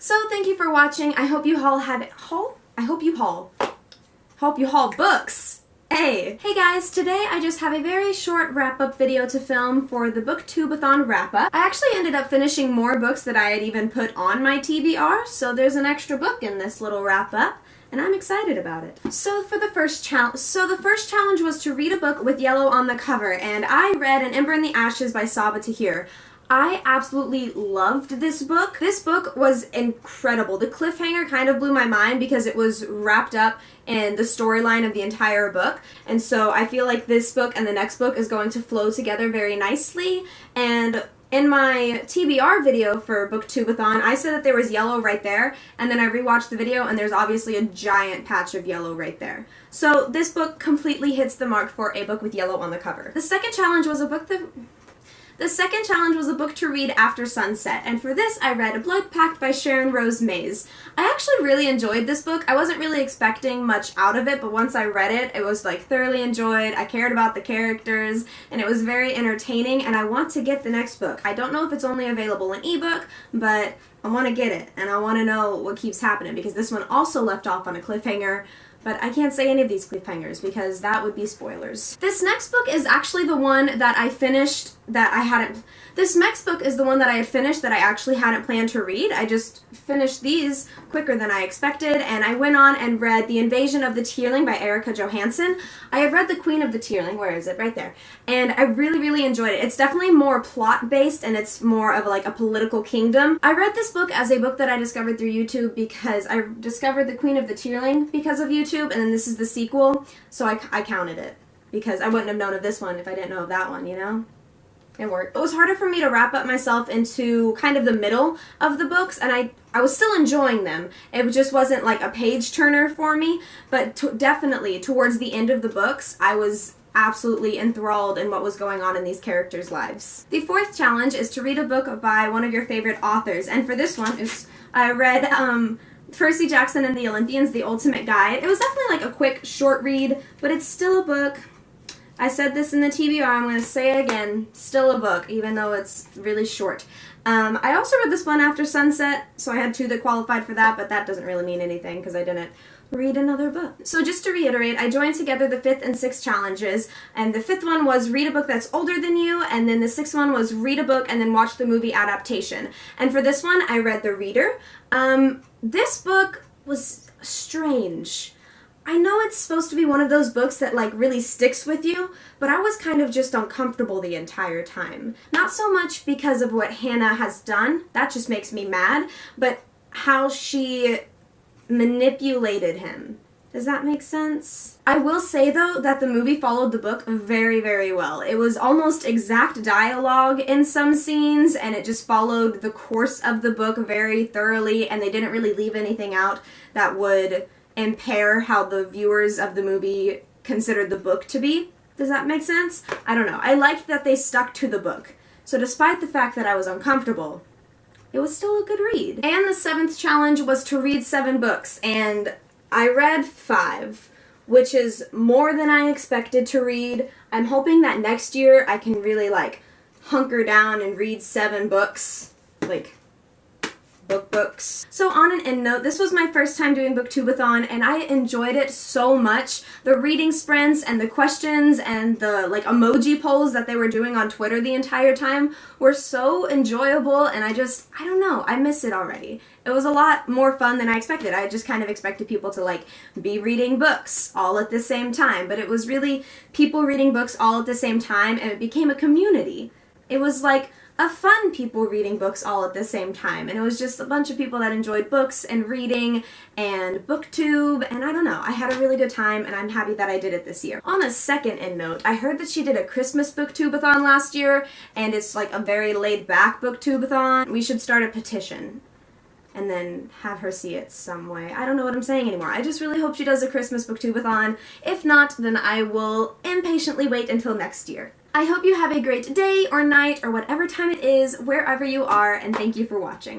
So thank you for watching. I hope you all had hope you haul books. Hey guys, today I just have a very short wrap-up video to film for the BookTube-A-Thon Wrap Up. I actually ended up finishing more books that I had even put on my TBR, so there's an extra book in this little wrap-up, and I'm excited about it. So the first challenge was to read a book with yellow on the cover, and I read An Ember in the Ashes by Saba Tahir. I absolutely loved this book. This book was incredible. The cliffhanger kind of blew my mind because it was wrapped up in the storyline of the entire book, and so I feel like this book and the next book is going to flow together very nicely. And in my TBR video for BookTube-A-Thon, I said that there was yellow right there, and then I rewatched the video and there's obviously a giant patch of yellow right there. So this book completely hits the mark for a book with yellow on the cover. The second challenge was a book to read after sunset, and for this I read Blood Pact by Sharon Rose Mays. I actually really enjoyed this book. I wasn't really expecting much out of it, but once I read it, it was like thoroughly enjoyed. I cared about the characters, and it was very entertaining, and I want to get the next book. I don't know if it's only available in ebook, but I want to get it, and I want to know what keeps happening, because this one also left off on a cliffhanger. But I can't say any of these cliffhangers because that would be spoilers. This next book is actually the one that I finished that I hadn't... This next book is the one that I had finished that I actually hadn't planned to read. I just finished these quicker than I expected, and I went on and read The Invasion of the Tearling by Erica Johansson. I had read The Queen of the Tearling, where is it? Right there. And I really, really enjoyed it. It's definitely more plot-based, and it's more of like a political kingdom. I read this book as a book that I discovered through YouTube because I discovered The Queen of the Tearling because of YouTube, and then this is the sequel, so I counted it. Because I wouldn't have known of this one if I didn't know of that one, you know? It worked. It was harder for me to wrap up myself into kind of the middle of the books, and I was still enjoying them. It just wasn't like a page turner for me, but definitely towards the end of the books, I was absolutely enthralled in what was going on in these characters' lives. The fourth challenge is to read a book by one of your favorite authors, and for this one, I read Percy Jackson and the Olympians, The Ultimate Guide. It was definitely like a quick, short read, but it's still a book. I said this in the TBR, I'm going to say it again, still a book, even though it's really short. I also read this one after sunset, so I had two that qualified for that, but that doesn't really mean anything because I didn't read another book. So just to reiterate, I joined together the 5th and 6th challenges, and the 5th one was read a book that's older than you, and then the 6th one was read a book and then watch the movie adaptation. And for this one, I read The Reader. This book was strange. I know it's supposed to be one of those books that like really sticks with you, but I was kind of just uncomfortable the entire time. Not so much because of what Hannah has done, that just makes me mad, but how she manipulated him. Does that make sense? I will say though that the movie followed the book very, very well. It was almost exact dialogue in some scenes, and it just followed the course of the book very thoroughly, and they didn't really leave anything out that would impair how the viewers of the movie considered the book to be. Does that make sense? I don't know. I liked that they stuck to the book. So despite the fact that I was uncomfortable, it was still a good read. And the 7th challenge was to read 7 books, and I read 5, which is more than I expected to read. I'm hoping that next year I can really like hunker down and read 7 books, like books. So on an end note, this was my first time doing BookTube-A-Thon, and I enjoyed it so much. The reading sprints and the questions and the like emoji polls that they were doing on Twitter the entire time were so enjoyable, and I don't know, I miss it already. It was a lot more fun than I expected. I just kind of expected people to like be reading books all at the same time, but it was really people reading books all at the same time, and it became a community. It was like a fun people reading books all at the same time, and it was just a bunch of people that enjoyed books and reading and booktube, and I don't know, I had a really good time, and I'm happy that I did it this year. On a second end note, I heard that she did a Christmas BookTube-A-Thon last year, and it's like a very laid-back BookTube-A-Thon. We should start a petition and then have her see it some way. I don't know what I'm saying anymore. I just really hope she does a Christmas BookTube-A-Thon. If not, then I will impatiently wait until next year. I hope you have a great day or night or whatever time it is, wherever you are, and thank you for watching.